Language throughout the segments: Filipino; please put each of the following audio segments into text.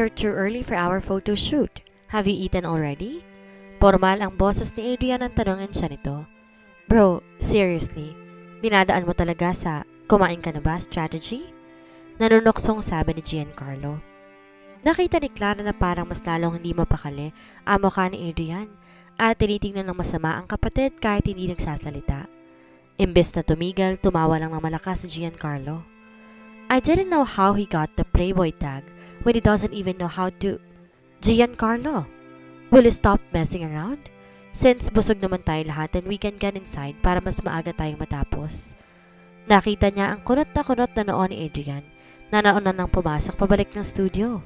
You're too early for our photo shoot. Have you eaten already? Formal ang boses ni Adrian ang tanongin siya nito. Bro, seriously, dinadaan mo talaga sa kumain ka na ba strategy? Nanunoksong sabi ni Giancarlo. Nakita ni Clara na parang mas lalong hindi mapakali ang mukha ni Adrian at tinitingnan ng masama ang kapatid kahit hindi nagsasalita. Imbes na tumigil, tumawa lang ng malakas si Giancarlo. I didn't know how he got the Playboy tag when he doesn't even know how to... Giancarlo, will you stop messing around? Since busog naman tayo lahat and we can get inside para mas maaga tayong matapos. Nakita niya ang kunot na noon ni Adrian na nauna nang pumasok pabalik ng studio.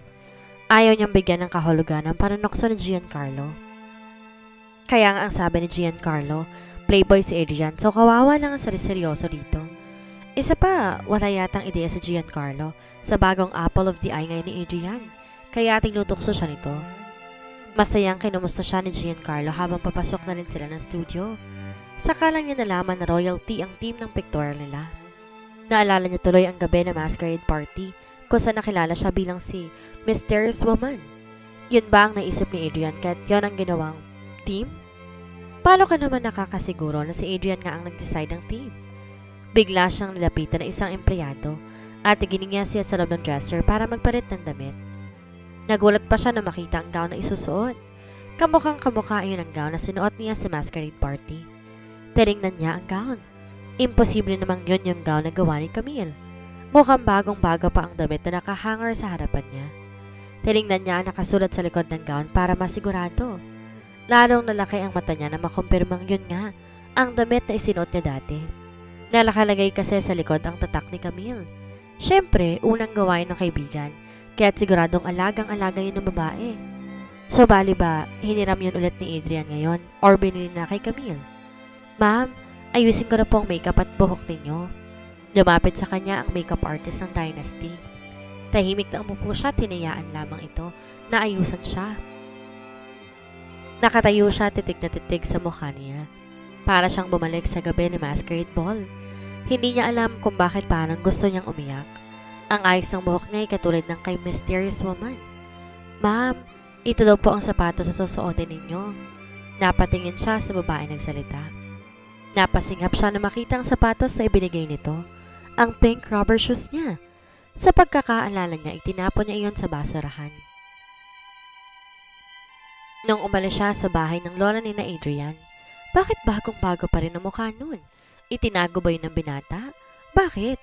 Ayaw niyang bigyan ng kahulugan ang panunokso ni Giancarlo. Kaya nga ang sabi ni Giancarlo, playboy si Adrian so kawawa lang ang seryoso dito. Isa pa, wala yatang ideya si Giancarlo sa bagong apple of the eye ngayon ni Adrian, kaya tinutokso siya nito. Masayang kinumusta siya ni Giancarlo habang papasok na rin sila ng studio. Saka lang niya nalaman na royalty ang team ng pictorial nila. Naalala niya tuloy ang gabi na masquerade party kung saan nakilala siya bilang si Mysterious Woman. Yun ba ang naisip ni Adrian kahit yun ang ginawang team? Paano ka naman nakakasiguro na si Adrian nga ang nag-decide ng team? Bigla siyang nilapitan ng isang empleyado at igining niya siya sa loob ng dresser para magpalit ng damit. Nagulat pa siya na makita ang gown na isusuot. Kamukhang kamukha yun ang gown na sinuot niya sa masquerade party. Tinignan niya ang gown. Imposible namang yun yung gown na gawa ni Camille. Mukhang bagong-bago pa ang damit na nakahanger sa harapan niya. Tinignan niya ang nakasulat sa likod ng gown para masigurado. Lalong nalaki ang mata niya na makumpirmang yun nga ang damit na isinuot niya dati. Nalakalagay kasi sa likod ang tatak ni Camille. Siyempre, unang gawain ng kaibigan, kaya't siguradong alagang-alaga yun ng babae. So bali ba, hiniram yun ulit ni Adrian ngayon or binili na kay Camille? Ma'am, ayusin ko na po ang makeup at buhok ninyo. Lumapit sa kanya ang makeup artist ng Dynasty. Tahimik na umupo siya, tinayaan lamang ito na ayusan siya. Nakatayo siya titig na titig sa mukha niya. Para siyang bumalik sa gabi ni Masquerade Ball. Hindi niya alam kung bakit parang gusto niyang umiyak. Ang ayos ng buhok niya ay katulad ng kay Mysterious Woman. Ma'am, ito daw po ang sapatos sa susuotin ninyo. Napatingin siya sa babae nagsalita. Napasingap siya na makita ang sapatos na ibinigay nito. Ang pink rubber shoes niya. Sa pagkakaalala niya, itinapon niya iyon sa basurahan. Nung umalis siya sa bahay ng lola ni na Adrian, bakit bagong-bago pa rin ang mukha nun? Itinago ba yun ng binata? Bakit?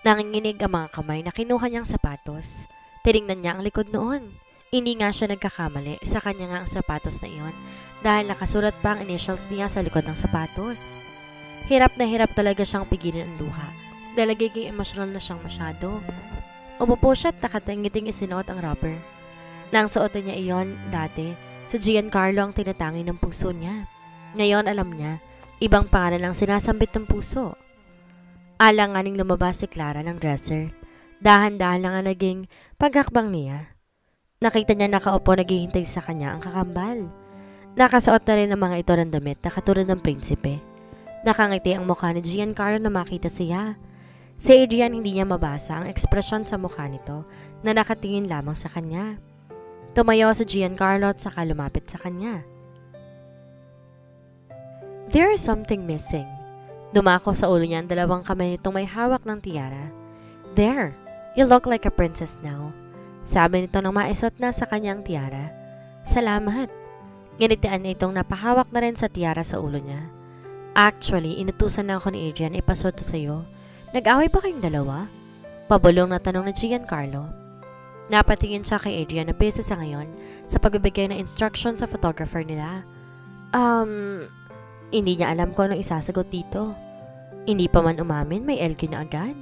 Nanginginig ang mga kamay na kinuha niyang sapatos. Tinignan niya ang likod noon. Hindi nga siya nagkakamali, sa kanya nga ang sapatos na iyon dahil nakasulat pa ang initials niya sa likod ng sapatos. Hirap na hirap talaga siyang pigilin ang luha dahil nagiging emosyonal na siyang masyado. Umupo siya at nakatangiting isinuot ang rubber. Nang suotin niya iyon dati, si Giancarlo ang tinatangi ng puso niya. Ngayon alam niya, ibang pangalan ang sinasambit ng puso. Alanganing lumabas si Clara ng dresser. Dahan-dahan lang ang naging paghakbang niya. Nakita niya nakaupo naghihintay sa kanya ang kakambal. Nakasuot na rin ang mga ito ng damit na katulad ng prinsipe. Nakangiti ang mukha ni Giancarlo na makita siya. Si Adrian hindi niya mabasa ang ekspresyon sa mukha nito na nakatingin lamang sa kanya. Tumayo si Giancarlo at saka lumapit sa kanya. There is something missing. Dumako sa ulo niya ang dalawang kamay nitong may hawak ng tiara. There, you look like a princess now. Sabi nito nang maisot na sa kanyang tiara. Salamat. Nginitian niya itong napahawak na rin sa tiara sa ulo niya. Actually, inutusan na ako ni Adrian ipasot to sa'yo. Nag-away ba kayong dalawa? Pabulong na tanong ni Giancarlo. Napatingin siya kay Adrian na busy sa ngayon sa pagbibigay ng instruction sa photographer nila. Hindi niya alam kung anong isasagot dito. Hindi pa man umamin, may LQ na agad.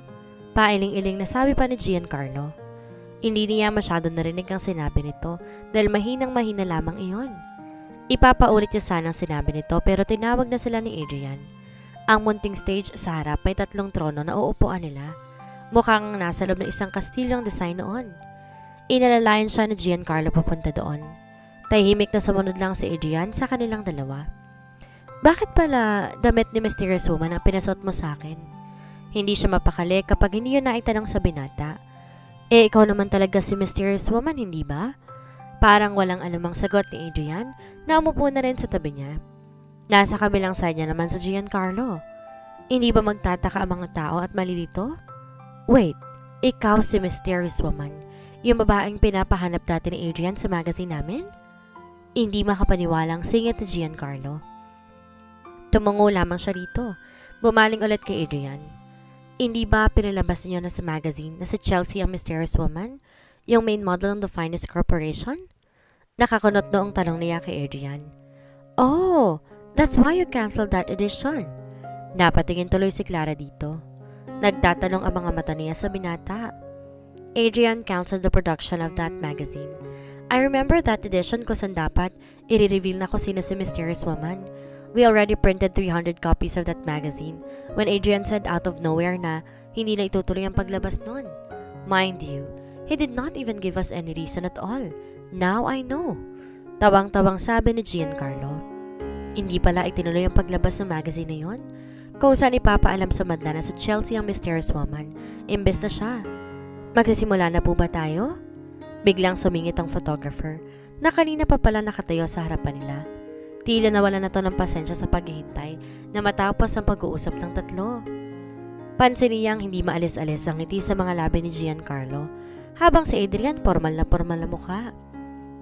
Pailing-iling na sabi pa ni Giancarlo. Hindi niya masyado narinig ang sinabi nito dahil mahinang-mahina lamang iyon. Ipapaulit niya sanang sinabi nito pero tinawag na sila ni Adrian. Ang munting stage sa harap may 3 trono na uupuan nila. Mukhang nasa loob ng isang kastilyong design noon. Inalalayan siya ni Giancarlo papunta doon. Tahimik na sumunod lang si Adrian sa kanilang dalawa. Bakit pala damit ni Mysterious Woman ang pinasot mo sa akin? Hindi siya mapakali kapag hindi yun naitanong sa binata. Ikaw naman talaga si Mysterious Woman, hindi ba? Parang walang anumang sagot ni Adrian na umupo na rin sa tabi niya. Nasa kabilang side niya naman sa Giancarlo. Hindi ba magtataka ang mga tao at malilito? Wait, ikaw si Mysterious Woman, yung babaeng pinapahanap dati ni Adrian sa magazine namin? Hindi makapaniwalang singit ni Giancarlo. Tumungo lamang siya rito. Bumaling ulit kay Adrian. Hindi ba pinalabas niyo na sa magazine na si Chelsea ang Mysterious Woman? Yung main model ng The Finest Corporation? Nakakunot noong tanong niya kay Adrian. Oh, that's why you canceled that edition. Napatingin tuloy si Clara dito. Nagtatanong ang mga mata niya sa binata. Adrian canceled the production of that magazine. I remember that edition kung saan dapat i-reveal na kung sino si Mysterious Woman. We already printed 300 copies of that magazine when Adrian said out of nowhere na hindi na itutuloy ang paglabas nun. Mind you, he did not even give us any reason at all. Now I know. Tawang-tawang sabi ni Giancarlo. Hindi pala itinuloy ang paglabas ng magazine na yon. Kung saan ipapaalam sa madla na sa Chelsea ang Mysterious Woman, imbes na siya. Magsisimula na po ba tayo? Biglang sumingit ang photographer na kanina pa pala nakatayo sa harapan nila. Tila nawala na to ng pasensya sa paghihintay na matapos ang pag-uusap ng tatlo. Pansin niyang hindi maalis-alis ang ngiti sa mga labi ni Giancarlo habang si Adrian formal na mukha.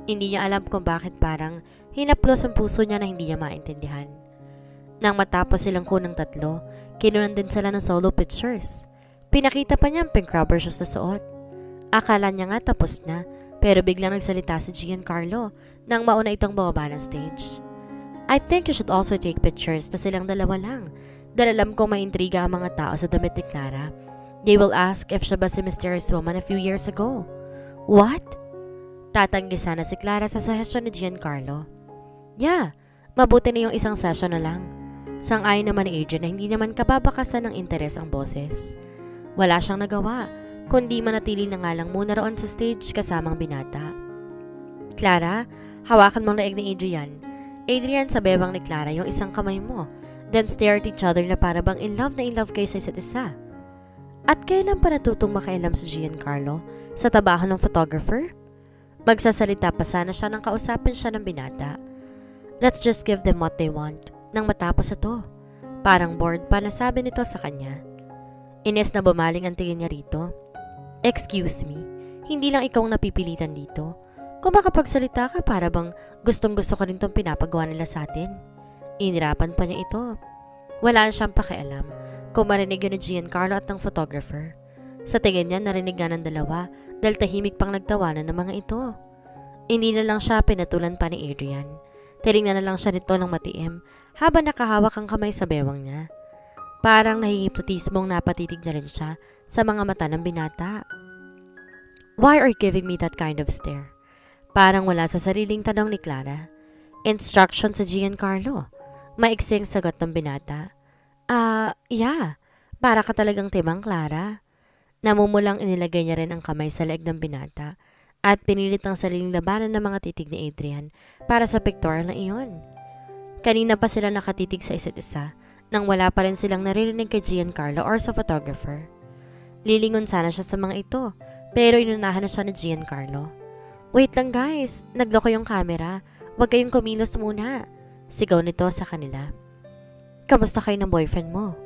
Hindi niya alam kung bakit parang hinaplos ang puso niya na hindi niya maintindihan. Nang matapos silang kunang tatlo, kinunan din sila ng solo pictures. Pinakita pa niya ang pink rubber shoes na suot. Akala niya nga tapos na, pero biglang nagsalita si Giancarlo nang mauna itong bumaba ng stage. I think you should also take pictures na silang dalawa lang. Dahil alam kong maintriga ang mga tao sa damit ni Clara. They will ask if siya ba si Mysterious Woman a few years ago. What? Tatanggi sana si Clara sa session ni Giancarlo. Yeah, mabuti na yung isang session na lang. Sang-ayon naman ni Adrian na hindi naman kababakasan ng interes ang boses. Wala siyang nagawa, kundi manatili na nga lang muna roon sa stage kasamang binata. Clara, hawakan mong leeg ni Adrian. Adrian, sabebang ni Clara yung isang kamay mo. Then stare at each other na para bang in love kayo sa isa't isa. At kailan pa natutong makailam si Giancarlo sa tabaho ng photographer? Magsasalita pa sana siya nang kausapin siya ng binata. Let's just give them what they want. Nang matapos ito, parang bored pa na sabi nito sa kanya. Ines na bumaling ang tingin niya rito. Excuse me, hindi lang ikaw napipilitan dito. Kung makapagsalita ka para bang gustong-gusto ka rin itong pinapagawa nila sa atin. Inirapan pa niya ito. Wala siyang pakialam kung marinig yun ni Giancarlo at ng photographer. Sa tingin niya narinig nga ng dalawa dahil tahimik pang nagtawanan ng mga ito. Hindi na lang siya pinatulan pa ni Adrian. Tinignan na lang siya nito ng matiim habang nakahawak ang kamay sa bewang niya. Parang nahihipnotismong napatitig na rin siya sa mga mata ng binata. Why are you giving me that kind of stare? Parang wala sa sariling tanong ni Clara. Instruction sa Giancarlo. Maiksing sagot ng binata. Yeah. Para ka talagang timang, Clara. Namumulang inilagay niya rin ang kamay sa leeg ng binata at pinilit ang sariling labanan ng mga titig ni Adrian para sa pictorial na iyon. Kanina pa sila nakatitig sa isa't isa nang wala pa rin silang naririnig kay Giancarlo or sa photographer. Lilingon sana siya sa mga ito pero inunahan na siya ni Giancarlo. Wait lang guys, nagloko yung camera. Huwag kayong kumilos muna. Sigaw nito sa kanila. Kamusta kayo ng boyfriend mo?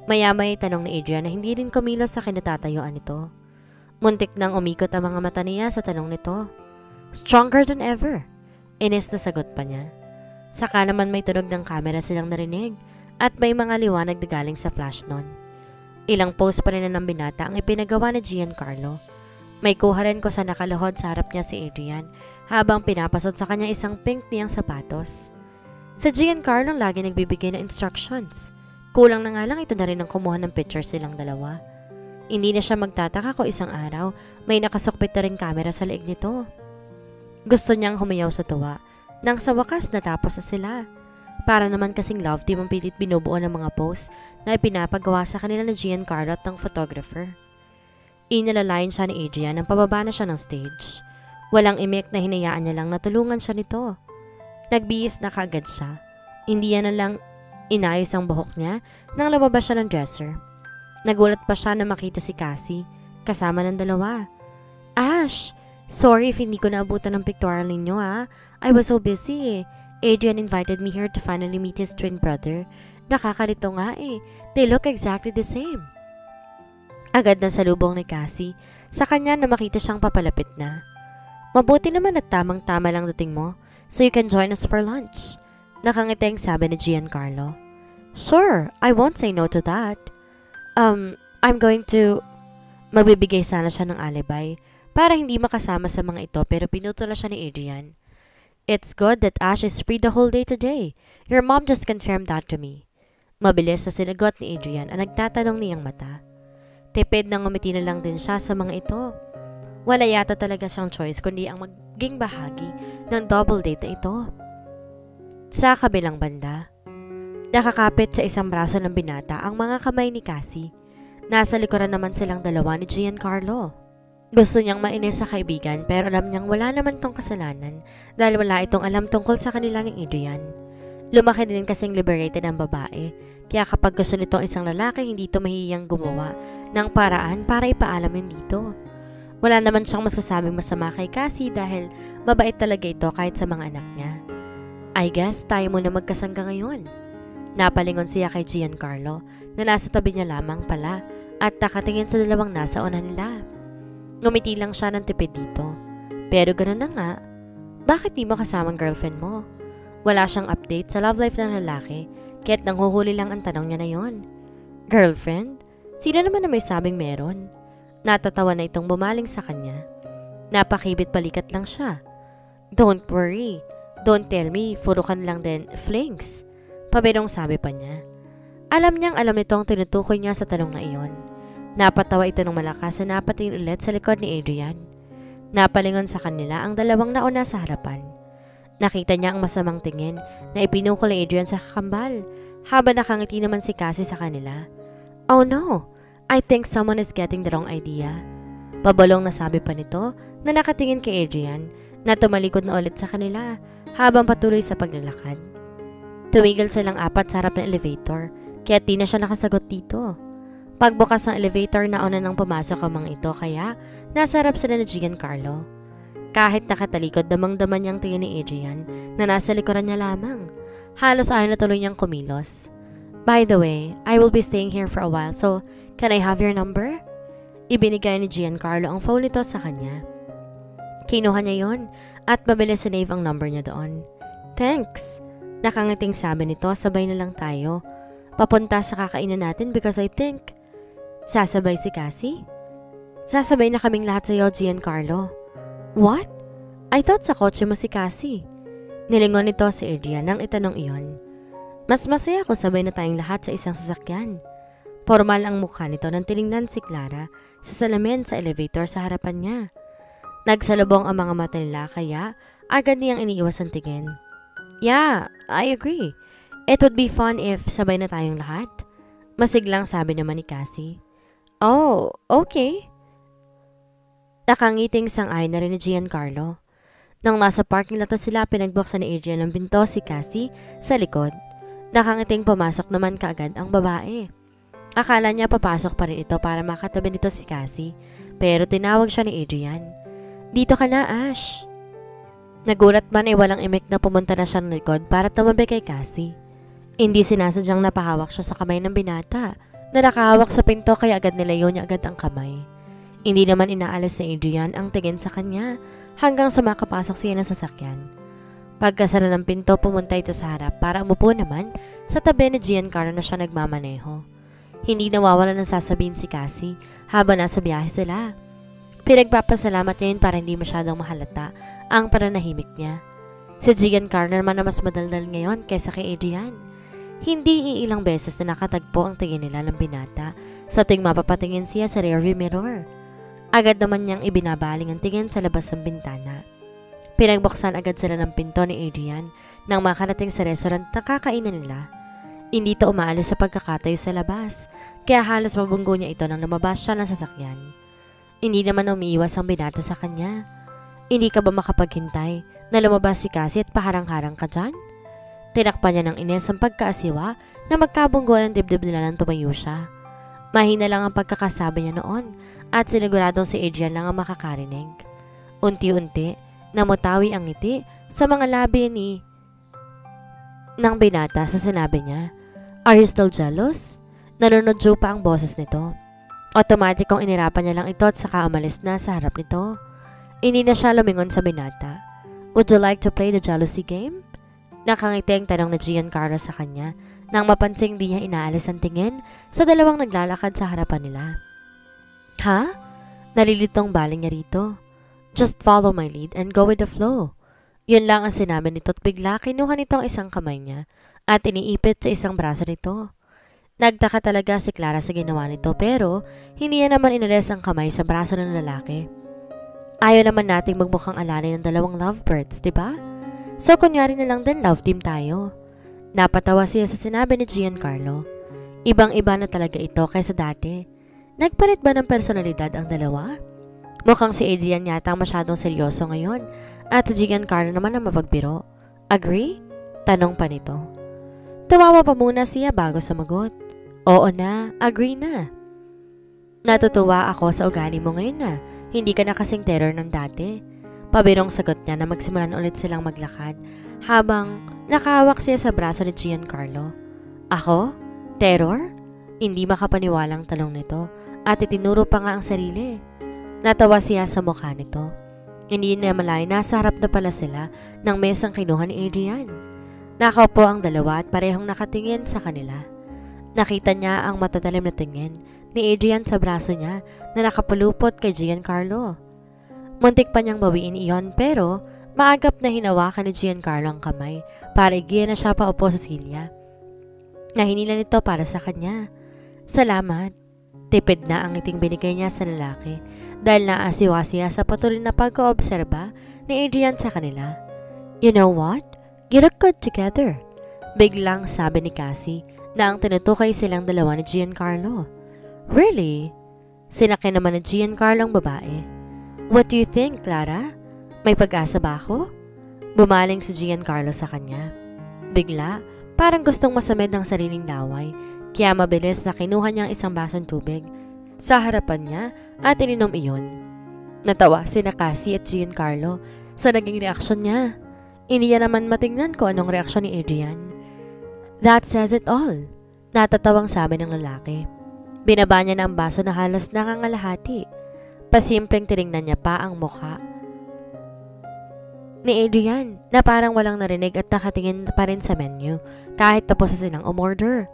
Maya-may tanong ni Adrian na hindi rin kumilos sa kinatatayuan nito. Muntik nang umikot ang mga mata niya sa tanong nito. Stronger than ever. Inis na sagot pa niya. Saka naman may tunog ng camera silang narinig at may mga liwanag na galing sa flash nun. Ilang pose pa rin ng binata ang ipinagawa ni Giancarlo. May kuha rin ko sa nakaluhod sa harap niya si Adrian habang pinapasot sa kanya isang pink niyang sapatos. Sa Giancarlo lagi nagbibigay ng instructions. Kulang na nga lang ito na rin ang kumuha ng picture silang dalawa. Hindi na siya magtataka kung isang araw may nakasukpit na rin camera sa leeg nito. Gusto niyang humayaw sa tuwa nang sa wakas natapos na sila. Para naman kasing love team ang pilit binubuo ng mga posts na ipinapagawa sa kanila ng Giancarlo at ng photographer. Inalalayan siya ni Adrian nang pababa na siya ng stage. Walang imik na hinayaan niya lang na tulungan siya nito. Nagbihis na kaagad siya. Hindi na lang inayos ang buhok niya nang lumabas siya ng dresser. Nagulat pa siya na makita si Cassie kasama ng dalawa. Ash, sorry if hindi ko naabutan ng pictorial ninyo I was so busy Adrian invited me here to finally meet his twin brother. Nakakalito nga They look exactly the same. Agad na salubong ni Cassie sa kanya na makita siyang papalapit na. Mabuti naman at tamang-tama lang dating mo, so you can join us for lunch. Nakangiteng sabi ni Giancarlo. Sure, I won't say no to that. I'm going to... Magbibigay sana siya ng alibi para hindi makasama sa mga ito pero pinutula siya ni Adrian. It's good that Ash is free the whole day today. Your mom just confirmed that to me. Mabilis na sinagot ni Adrian ang nagtatanong niyang mata. Tipid na ngumiti na lang din siya sa mga ito. Wala yata talaga siyang choice kundi ang maging bahagi ng double date na ito. Sa kabilang banda, nakakapit sa isang braso ng binata ang mga kamay ni Cassie. Nasa likuran naman silang dalawa ni Giancarlo. Gusto niyang mainis sa kaibigan pero alam niyang wala naman tong kasalanan dahil wala itong alam tungkol sa kanila ni Adrian. Lumaki din kasing liberated ang babae kaya kapag gusto nitong isang lalaki hindi ito mahihiyang gumawa ng paraan para ipaalam yun dito. Wala naman siyang masasabing masama kay Cassie dahil mabait talaga ito kahit sa mga anak niya. I guess tayo muna magkasangga ngayon. Napalingon siya kay Giancarlo na nasa tabi niya lamang pala at nakatingin sa dalawang nasa unan nila. Ngumiti lang siya ng tipid dito. Pero ganoon na nga, bakit di mo kasamang girlfriend mo? Wala siyang update sa love life ng lalaki kaya't nanghuhuli lang ang tanong niya na yon. Girlfriend? Sino naman na may sabing meron? Natatawa na itong bumaling sa kanya. Napakibit balikat lang siya. Don't worry. Don't tell me, puro kan lang din flings. Pabirong sabi pa niya. Alam niyang alam nitong tinutukoy niya sa tanong na iyon. Napatawa ito ng malakas na napatingin ulit sa likod ni Adrian. Napalingon sa kanila ang dalawang nauna sa harapan. Nakita niya ang masamang tingin na ipinukol ni Adrian sa kakambal habang nakangiti naman si Cassie sa kanila. Oh no! I think someone is getting the wrong idea. Pabalong na sabi pa nito na nakatingin kay Adrian na tumalikod na ulit sa kanila habang patuloy sa paglalakad. Tumigil silang apat sa harap ng elevator kaya di na siya nakasagot dito. Pagbukas ng elevator nauna nang pumasok ang mga ito kaya nasa harap sila ni Giancarlo. Kahit nakatalikod damang-daman niyang tingin ni Adrian na nasa likuran niya lamang. Halos ayaw na tuloy niyang kumilos. By the way, I will be staying here for a while so can I have your number? Ibinigay ni Giancarlo ang phone nito sa kanya. Kinuha niya yon at mabilis sinave ang number niya doon. Thanks! Nakangiting sabi nito, sabay na lang tayo. Papunta sa kakainan natin because I think... Sasabay si Cassie? Sasabay na kaming lahat sa iyo, Giancarlo. What? I thought sa kotse mo si Cassie. Nilingon nito si Adrian nang itanong iyon. Mas masaya ko sabay na tayong lahat sa isang sasakyan. Formal ang mukha nito nang tiningnan si Clara sa salamin sa elevator sa harapan niya. Nagsalubong ang mga mata nila kaya agad niyang iniiwas ang tingin. Yeah, I agree. It would be fun if sabay na tayong lahat. Masiglang sabi naman ni Cassie. Oh, okay. Nakangiting sang-ayon na rin ni Giancarlo. Nang nasa parking lot na sila, pinagbuksan ni Adrian ng pinto si Cassie sa likod. Nakangiting pumasok naman kaagad ang babae. Akala niya papasok pa rin ito para makatabi nito si Cassie, pero tinawag siya ni Adrian. Dito ka na, Ash. Nagulat man ay walang imik na pumunta na siya ng likod para tumabi kay Cassie. Hindi sinasadyang napahawak siya sa kamay ng binata na nakahawak sa pinto kaya agad nilayo niya agad ang kamay. Hindi naman inaalis ni Adrian ang tingin sa kanya hanggang sa makapasok siya ng sasakyan. Pagkasara ng pinto, pumunta ito sa harap para umupo naman sa tabi ni Giancarlo na siya nagmamaneho. Hindi nawawala ng sasabihin si Cassie habang nasa biyahe sila. Pinagpapasalamat niya yun para hindi masyadong mahalata ang pananahimik niya. Si Giancarlo naman na mas madaldal ngayon kaysa kay Adrian. Hindi iilang beses na nakatagpo ang tingin nila ng binata sa tuwing mapapatingin siya sa rearview mirror. Agad naman niyang ibinabaling ang tingin sa labas ng bintana. Pinagbuksan agad sila ng pinto ni Adrian nang makarating sa restaurant na kakainan nila. Hindi ito umaalis sa pagkakatayo sa labas, kaya halos mabunggo niya ito nang lumabas siya ng sasakyan. Hindi naman umiiwas ang binata sa kanya. Hindi ka ba makapaghintay na lumabas si Cassie at paharang-harang ka dyan? Tinakpan niya ng ines ang pagkaasiwa na magkabunggo ng dibdib nila nang tumayo siya. Mahina lang ang pagkakasabi niya noon at siniguradong si Adrian lang ang makakarinig. Unti-unti, namutawi ang ngiti sa mga labi ng binata sa sinabi niya. Are you still jealous? Nanunodyo pa ang boses nito. Automatic kong inirapan niya lang ito at saka umalis na sa harap nito. Hindi na siya lumingon sa binata. Would you like to play the jealousy game? Nakangiti ang tanong na Giancarlo sa kanya nang mapansing di niya inaalis ang tingin sa dalawang naglalakad sa harapan nila. Ha? Nalilitong baling niya rito. Just follow my lead and go with the flow. Yun lang ang sinabi nito at bigla kinuha nitong isang kamay niya at iniipit sa isang braso nito. Nagtaka talaga si Clara sa ginawa nito pero hindi niya naman inalis ang kamay sa braso ng lalaki. Ayaw naman nating magmukhang alalay ng dalawang lovebirds, diba? So kunyari na lang din love team tayo. Napatawa siya sa sinabi ni Giancarlo. Ibang-iba na talaga ito kaysa dati. Nagpalit ba ng personalidad ang dalawa? Mukhang si Adrian yata masyadong seryoso ngayon at si Giancarlo naman ang mapagbiro. Agree? Tanong pa nito. Tumawa pa muna siya bago sumagot. Oo na, agree na. Natutuwa ako sa ugali mo ngayon na hindi ka na kasing terror ng dati. Pabirong sagot niya na magsimulan ulit silang maglakad habang nakahawak siya sa braso ni Giancarlo. Ako? Terror? Hindi makapaniwalang tanong nito at itinuro pa nga ang sarili. Natawa siya sa mukha nito. Hindi na malay nasa harap na pala sila ng mesang kinuha ni Adrian. Nakaupo ang dalawa at parehong nakatingin sa kanila. Nakita niya ang matatalim na tingin ni Adrian sa braso niya na nakapalupot kay Giancarlo. Muntik pa niyang bawiin iyon pero maagap na hinawakan ni Giancarlo ang kamay para igiya na siya paupo sa silya. Nahinila nito para sa kanya. Salamat. Tipid na ang ngiting binigay niya sa lalaki dahil naasiwa siya sa patuloy na pag-oobserba ni Adrian sa kanila. You know what? You look good together. Biglang sabi ni Cassie na ang tinutukay silang dalawa ni Giancarlo. Really? Sinakyan naman ni Giancarlo ang babae. What do you think, Clara? May pag-asa ba ako? Bumaling si Giancarlo sa kanya. Bigla, parang gustong masamid ng sariling laway, kaya mabilis na kinuha niya ang isang basong tubig sa harapan niya at ininom iyon. Natawa si Cassie at Giancarlo sa naging reaksyon niya. Hindi niya naman matingnan ko anong reaksyon ni Adrian. That says it all. Natatawang sabi ng lalaki. Binaba niya na ang baso na halos nangangalahati. Pasimpleng tinignan niya pa ang mukha ni Adrian na parang walang narinig at nakatingin pa rin sa menu kahit tapos na silang umorder.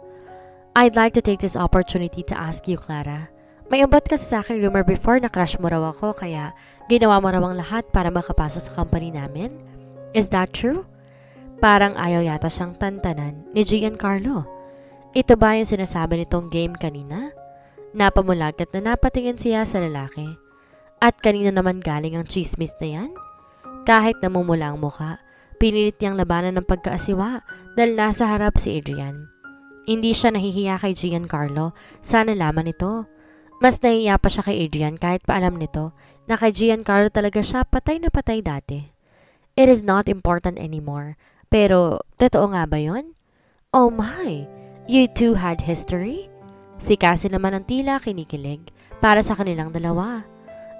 I'd like to take this opportunity to ask you, Clara. May abot kasi sa akin rumor before na crush mo raw ako kaya ginawa mo raw ang lahat para makapasok sa company namin? Is that true? Parang ayaw yata siyang tantanan ni Giancarlo. Ito ba yung sinasabi nitong game kanina? Napamulagat na napatingin siya sa lalaki. At kanina naman galing ang chismis na yan? Kahit namumula ang mukha, pinilit niyang labanan ng pagkaasiwa dahil nasa harap si Adrian. Hindi siya nahihiya kay Giancarlo sa nalaman nito. Mas nahihiya pa siya kay Adrian kahit pa alam nito na kay Giancarlo talaga siya patay na patay dati. It is not important anymore. Pero, totoo nga ba yun? Oh my! You two had history? Si Cassie naman ang tila kinikilig para sa kanilang dalawa.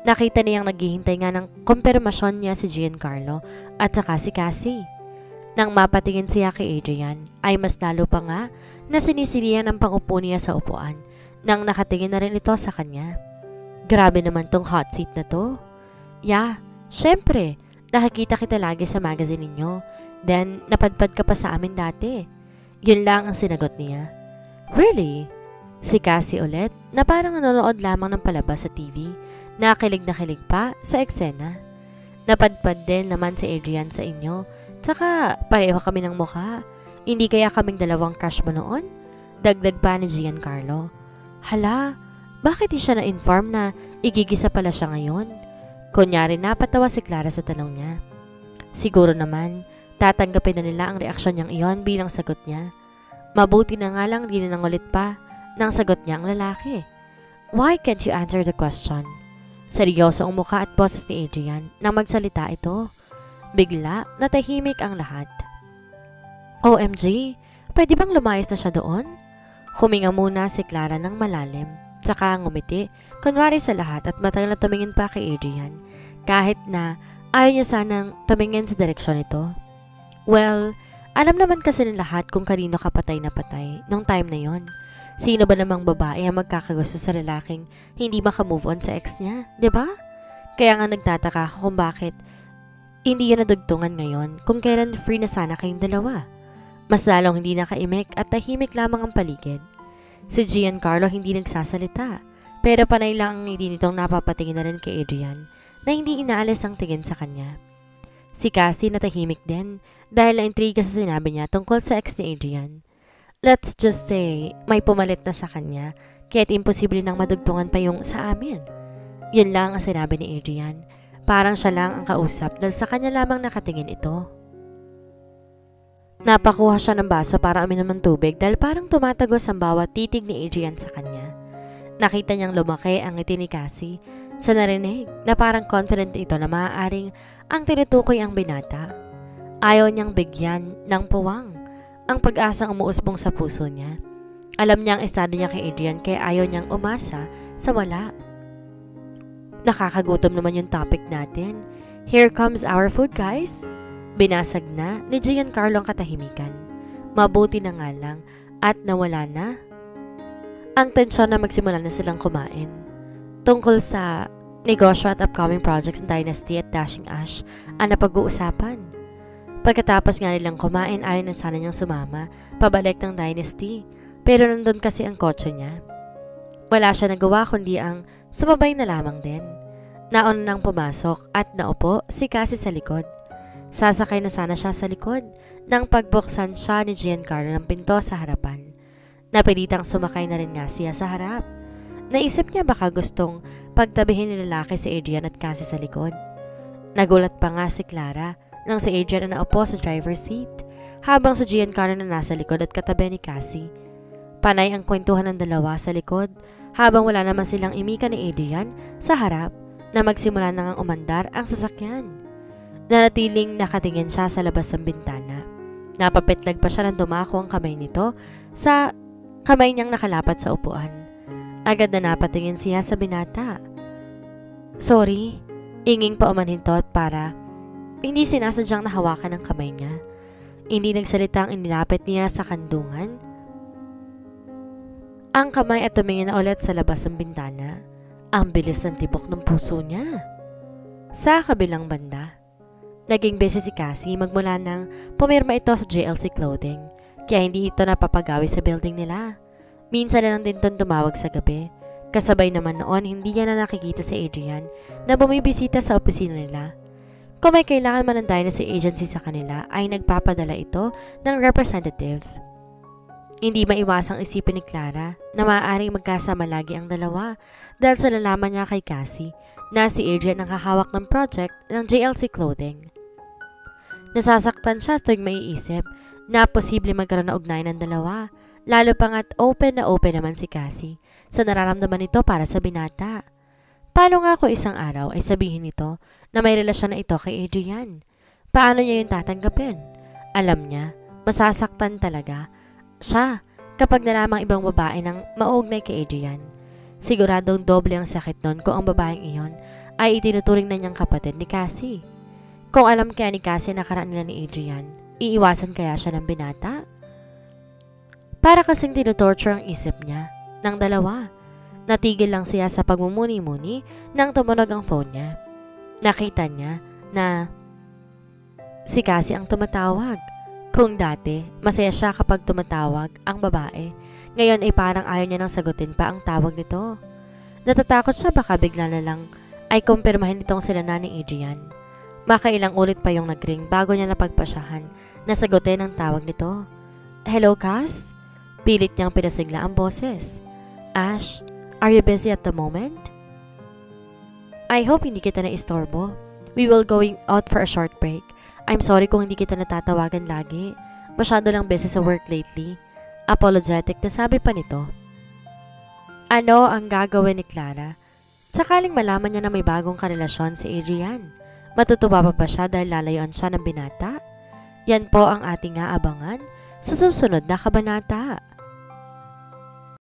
Nakita niyang naghihintay nga ng kumpirmasyon niya si Giancarlo at saka si Cassie. Nang mapatingin siya kay Adrian, ay mas lalo pa nga na sinisilian ang pangupo niya sa upuan nang nakatingin na rin ito sa kanya. Grabe naman tong hot seat na to. Yeah, syempre, nakikita kita lagi sa magazine ninyo. Then, napadpad ka pa sa amin dati. Yun lang ang sinagot niya. Really? Si Cassie ulit na parang nanonood lamang ng palabas sa TV. Nakilig na kilig pa sa eksena. Napadpad din naman si Adrian sa inyo. Tsaka pareho kami ng mukha. Hindi kaya kaming dalawang crush mo noon? Dagdag pa ni Giancarlo. Hala, bakit di siya na-inform na igigisa pala siya ngayon? Kunyari napatawa si Clara sa tanong niya. Siguro naman, tatanggapin na nila ang reaksyon niyang iyon bilang sagot niya. Mabuti na nga lang di na nangulit pa nang sagot niya ang lalaki. Why can't you answer the question? Seryoso ang mukha at boses ni Adrian nang magsalita ito. Bigla, natahimik ang lahat. OMG, pwede bang lumayas na siya doon? Huminga muna si Clara ng malalim. Tsaka ngumiti, kunwari sa lahat at matagal na tumingin pa kay Adrian. Kahit na ayaw niya sanang tumingin sa direksyon nito. Well, alam naman kasi ng lahat kung kanino ka patay na patay nung time na yon. Sino ba namang babae ang magkakagusto sa lalaking hindi makamove on sa ex niya, 'di ba? Kaya nga nagtataka ako kung bakit hindi yun nadugtungan ngayon kung kailan free na sana kayong dalawa. Mas lalong hindi nakaimik at tahimik lamang ang paligid. Si Giancarlo hindi nagsasalita, pero panay lang ang ngiti nitong napapatingin na rin kay Adrian na hindi inaalis ang tingin sa kanya. Si Cassie natahimik din dahil na-intriga sa sinabi niya tungkol sa ex ni Adrian. Let's just say, may pumalit na sa kanya kaya't imposible nang madugtungan pa yung sa amin. Yun lang ang sinabi ni Adrian. Parang siya lang ang kausap dahil sa kanya lamang nakatingin ito. Napakuha siya ng baso para uminom ng tubig dahil parang tumatagos ang bawat titig ni Adrian sa kanya. Nakita niyang lumaki ang ngiti ni Cassie sa narinig na parang confident ito na maaaring ang tinutukoy ang binata. Ayaw niyang bigyan ng puwang ang pag-asang umuusbong sa puso niya. Alam niya ang estado niya kay Adrian kaya ayaw niyang umasa sa wala. Nakakagutom naman yung topic natin. Here comes our food, guys. Binasag na ni Giancarlo ang katahimikan. Mabuti na nga lang at nawala na ang tensyon na magsimula na silang kumain. Tungkol sa negosyo at upcoming projects ng Dynasty at Dashing Ash ang napag-uusapan. Pagkatapos nga nilang kumain, ayaw na sana niyang sumama pabalik ng Dynasty, pero nandun kasi ang kotse niya. Wala siya nagawa kundi ang sumabay na lamang din. Nauna nang pumasok at naupo si Cassie sa likod. Sasakay na sana siya sa likod nang pagbuksan siya ni Giancarlo ng pinto sa harapan. Napilitang sumakay na rin nga siya sa harap. Naisip niya baka gustong pagtabihin ni lalaki si Adrian at Cassie sa likod. Nagulat pa nga si Clara nang si Adrian na naupo sa driver's seat habang si Giancarlo na nasa likod at katabi ni Cassie. Panay ang kwentuhan ng dalawa sa likod habang wala naman silang imika ni Adrian sa harap na magsimula na ngang umandar ang sasakyan. Nanatiling nakatingin siya sa labas ng bintana. Napapitlag pa siya nang dumako ang kamay nito sa kamay niyang nakalapat sa upuan. Agad na napatingin siya sa binata. Sorry, inging pa umanintot para hindi sinasadyang nahawakan ang kamay niya. Hindi nagsalita ang inilapit niya sa kandungan ang kamay at tumingin na ulit sa labas ng bintana. Ang bilis ng tibok ng puso niya. Sa kabilang banda, naging busy si Cassie magmula nang pumirma ito sa JLC Clothing, kaya hindi ito napapagawi sa building nila. Minsan na lang din itong tumawag sa gabi. Kasabay naman noon, hindi niya na nakikita si Adrian na bumibisita sa opisina nila. Kung may kailangan man ng Dynasty agency sa kanila, ay nagpapadala ito ng representative. Hindi maiwasang isipin ni Clara na maaaring magkasama lagi ang dalawa dahil sa nalaman niya kay Cassie na si Adrian ang hahawak ng project ng JLC Clothing. Nasasaktan siya tuwing maiisip na posible magkaroon na ugnayan ng dalawa, lalo pa nga't open na open naman si Cassie sa nararamdaman nito para sa binata. Paano nga kung isang araw ay sabihin nito na may relasyon na ito kay Adrian? Paano niya yung tatanggapin? Alam niya, masasaktan talaga siya kapag nalamang ibang babae nang mauugnay kay Adrian. Siguradong doble ang sakit nun kung ang babaeng iyon ay itinuturing na niyang kapatid ni Cassie. Kung alam kaya ni Cassie na nakaraan nila ni Adrian, iiwasan kaya siya ng binata? Para kasing tinutorture ang isip niya ng dalawa. Natigil lang siya sa pagmumuni-muni nang tumunog ang phone niya. Nakita niya na si Cassie ang tumatawag. Kung dati, masaya siya kapag tumatawag ang babae, ngayon ay parang ayaw niya nang sagutin pa ang tawag nito. Natatakot siya baka bigla na lang ay kumpirmahin itong sila na ni Adrian. Makailang ulit pa yung nagring bago niya napagpasyahan na sagutin ang tawag nito. Hello, Cass? Pilit niyang pinasigla ang boses. Ash, are you busy at the moment? I hope hindi kita na-istorbo. We will going out for a short break. I'm sorry kung hindi kita natatawagan lagi. Masyado lang busy sa work lately. Apologetic na sabi pa nito. Ano ang gagawin ni Clara? Sakaling malaman niya na may bagong karelasyon si Adrian. Matutuwa pa ba siya dahil lalayuan siya ng binata? Yan po ang ating aabangan sa susunod na kabanata.